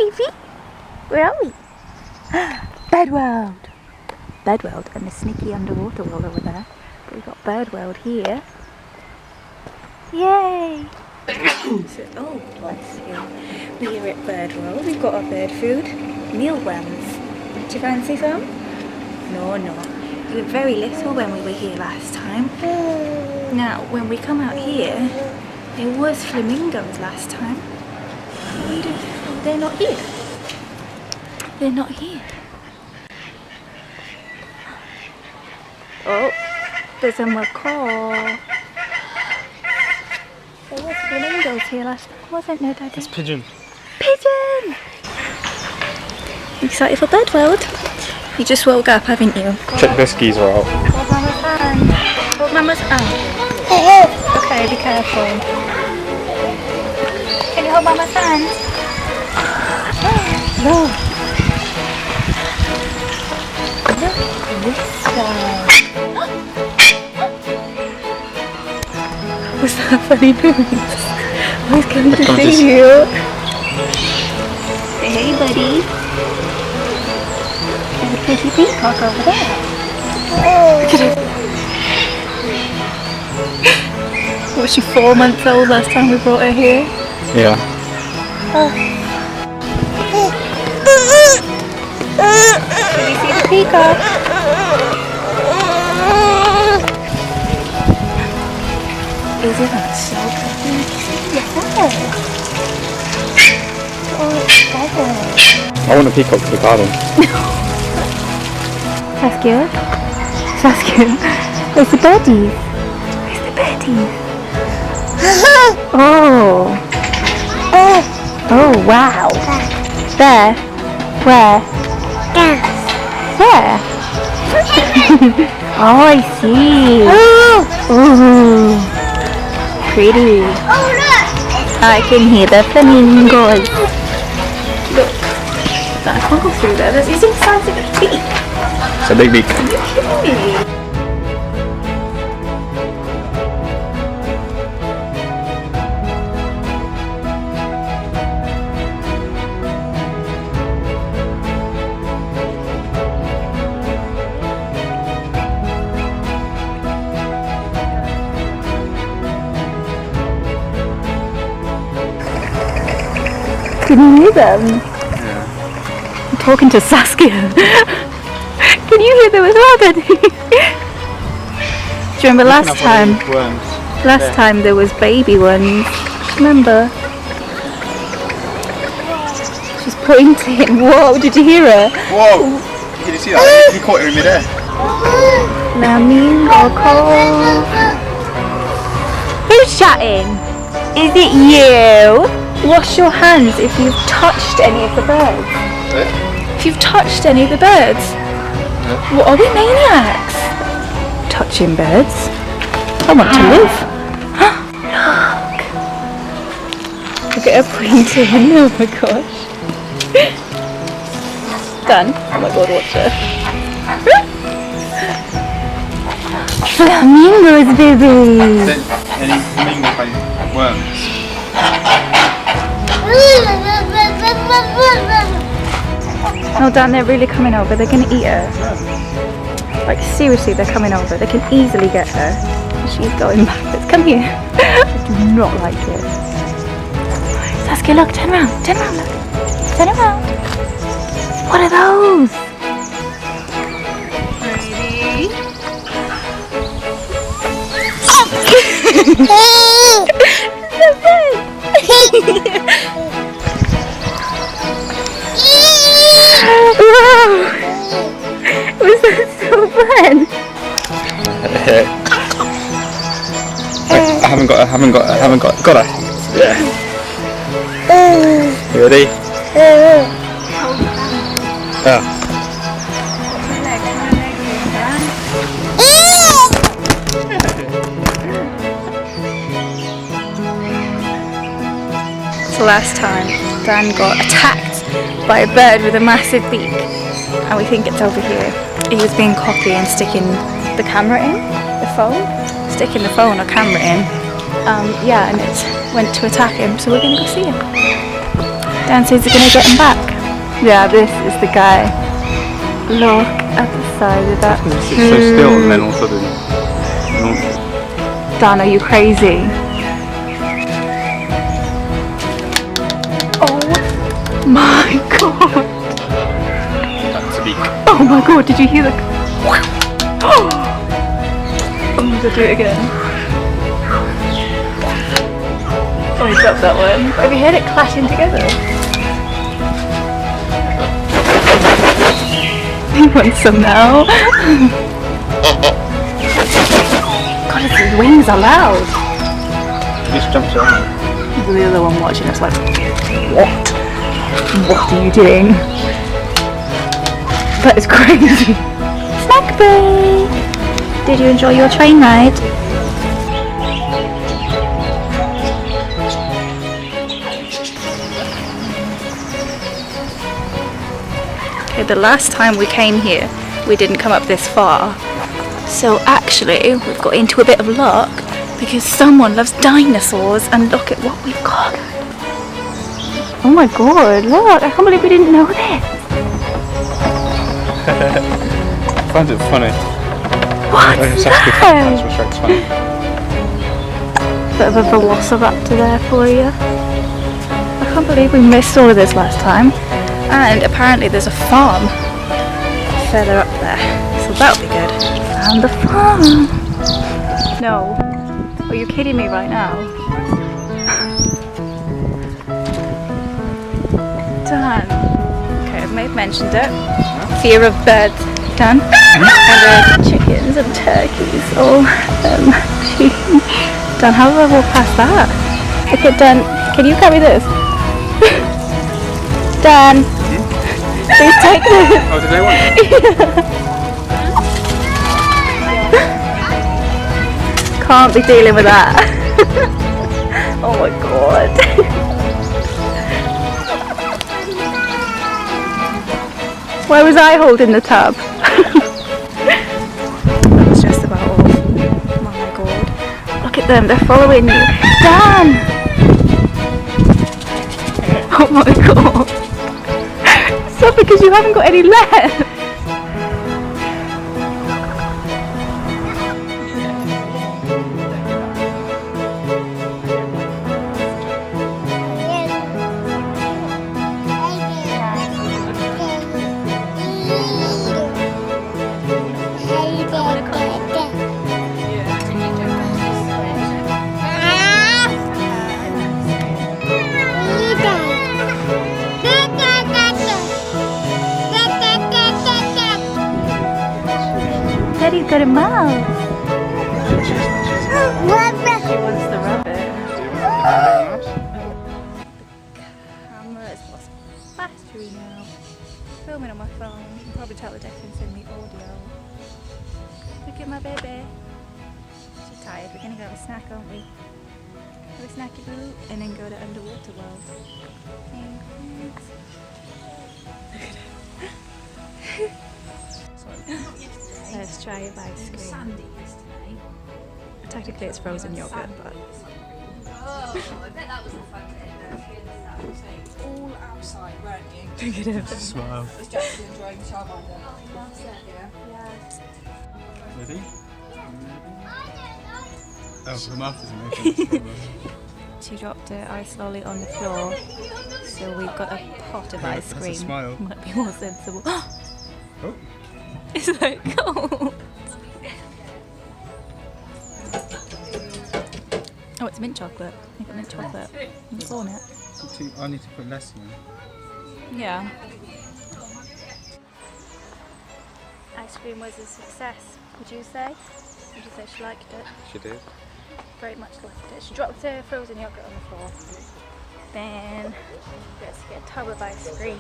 baby. Where are we? Birdworld. Birdworld and a sneaky underwater world over there. But we've got Birdworld here. Yay! Oh, bless you. We're here at Birdworld. We've got our bird food. Mealworms. Do you fancy some? No. We were very little when we were here last time. Now, when we come out here, there was flamingos last time. They're not here. They're not here. Oh, there's a macaw. There was flamingos here last time, wasn't there, Daddy? It's pigeon. Pigeon! Excited for Birdworld? You just woke up, haven't you? Check the skis are out. Hold Mama's hand. Hold Mama's hand. Okay, be careful. Can you hold Mama's hand? No. Look this guy. Was that funny noise? I was coming to see you. Say hey, buddy. There's a pretty peacock over there. Look at her. Was she 4 months old last time we brought her here? Yeah. Can you see the peacock? Isn't that so pretty? Yeah. Oh, it's feathers. I want a peacock for the garden. Saskia? Where's the birdies? Where's the birdies? Oh. Oh, wow. There. Where? There. Oh, I see. Ooh. Pretty. Oh, look! I can hear the flamingos. Look. I can't go through there. It's inside the beak. It's a big beak. Can you hear them? Yeah. I'm talking to Saskia. Can you hear them as well, Daddy? Do you remember last time? Last time there was baby ones. Remember? She's pointing. Whoa, did you hear her? Whoa! Did you see that? He caught her in midair. Flamingo call. Who's chatting? Is it you? Wash your hands if you've touched any of the birds. If you've touched any of the birds. What, are we maniacs? Touching birds? I want to live. Look! Look at her pointing. Oh my gosh. Done. Oh my god, watch her. Flamingos, baby! Any flamingo by worms? No, Dan, they're really coming over. They're going to eat her. Like, seriously, they're coming over. They can easily get her. She's going backwards. Come here. I do not like it. Saskia, look, turn around. Turn around, look. Turn around. What are those? Ready? Wow! Was that so fun? Wait, I haven't got her. Yeah. You ready? Yeah. So last time, Dan got attacked by a bird with a massive beak, and we think it's over here. He was being cocky and sticking the camera in, the phone, sticking the phone or camera in. Yeah, and it went to attack him, so we're gonna go see him. Dan says he's gonna get him back. Yeah, this is the guy. Look at the size of that. It's so still and then all of a sudden. Dan, are you crazy? Oh my god! That's a beak. Oh my god, did you hear the... Oh, I'm gonna do it again. Oh, he dropped that one. Have you heard it clashing together? He wants some now. God, his wings are loud. He just jumps around. The other one watching us like, what? What are you doing? That is crazy. Snack break! Did you enjoy your train ride? Okay, the last time we came here, we didn't come up this far. So actually, we've got into a bit of luck because someone loves dinosaurs, and look at what we've got. Oh my god, look, I can't believe we didn't know this. I find it funny. What's Saskia that? finds restricts funny. Bit of a velociraptor there for you. I can't believe we missed all of this last time. And apparently there's a farm further up there, so that'll be good. And the farm. No. Are you kidding me right now? Dan. Okay, I may have mentioned it. Fear of birds. Dan. And chickens and turkeys. Oh, Dan, how do I walk past that? Okay, Dan, can you carry this? Dan, please take this. Oh, did they want it? Can't be dealing with that. Oh my god. Why was I holding the tub? That was just about all. Oh my god. Look at them, they're following you. Dan! Oh my god. Stop, because you haven't got any left. Daddy's got a mouse. She wants the rabbit. Camera has lost battery now. Filming on my phone. You can probably tell the difference in the audio. Look at my baby. She's tired. We're gonna go have a snack, aren't we? Have a snacky boo and then go to Underwater World. Thanks. Let's try a ice cream. Technically it's frozen yogurt, but... Oh, I bet that was a fun day. All outside, weren't you? Look at him. Smile. Was Jackson enjoying the childminder? Yeah. Ready? Oh, the mouth isn't making. She dropped her ice lolly on the floor, so we've got a pot of ice That's a cream. smile. Might be more sensible. Oh. Is that cold? Oh, it's mint chocolate. I got mint chocolate. What's on it? I need to put less in. Yeah. Ice cream was a success, would you say? Would you say she liked it? She did. Very much liked it. She dropped her frozen yogurt on the floor. Then let's get a tub of ice cream.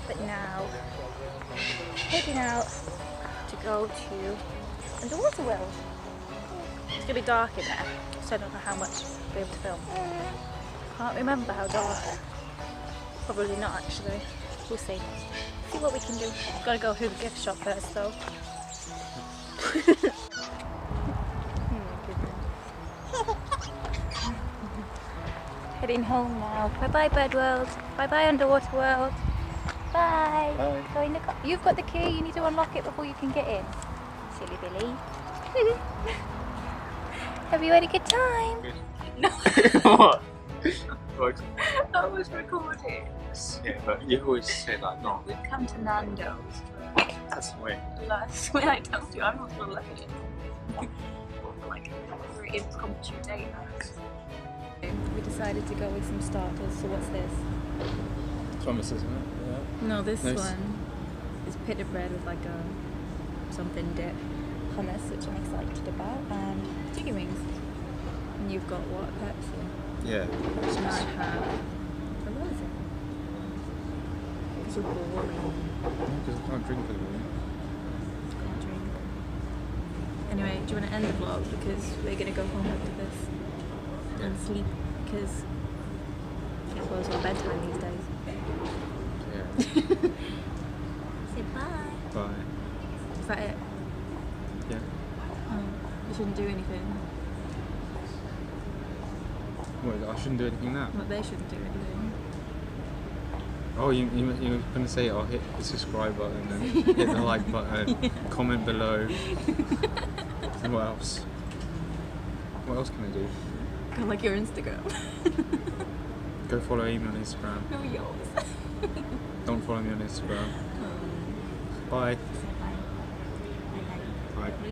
But now, heading out to go to Underwater World. It's gonna be dark in there, so I don't know how much we'll be able to film. Can't remember how dark. Probably not actually. We'll see. See what we can do. Gotta go through the gift shop first though. Heading home now. Bye bye Birdworld. Bye bye Underwater World. Bye. Bye. Go in the car. You've got the key. You need to unlock it before you can get in. Silly Billy. Have you had a good time? What? What? I was recording. Yeah, but you always say that, not. We've come to Nando's That's the way. for last. When I told you I'm not gonna look at it. For like a very impromptu date night. We decided to go with some starters. So what's this? Thomas, isn't it? Yeah. No, this Nice. one is pita bread with like a something dip, hummus, which I'm excited about, and chicken wings. And you've got what? Pepsi. Yeah. And I have. What is it? It's a boring. Because I can't drink at the moment. Can't drink. Anyway, do you want to end the vlog because we're gonna go home after this and sleep because it's close on bedtime these days. Yeah. Say bye. Bye. Is that it? Yeah. Oh, you shouldn't do anything. What, I shouldn't do anything now? Well, they shouldn't do anything. Oh, you're going to say, I'll hit the subscribe button and hit the like button, comment below. And what else? What else can I do? Kind of like your Instagram. Go follow Amy on Instagram. No, yours. Don't follow me on Instagram. Bye. Say bye. Bye bye. Bye.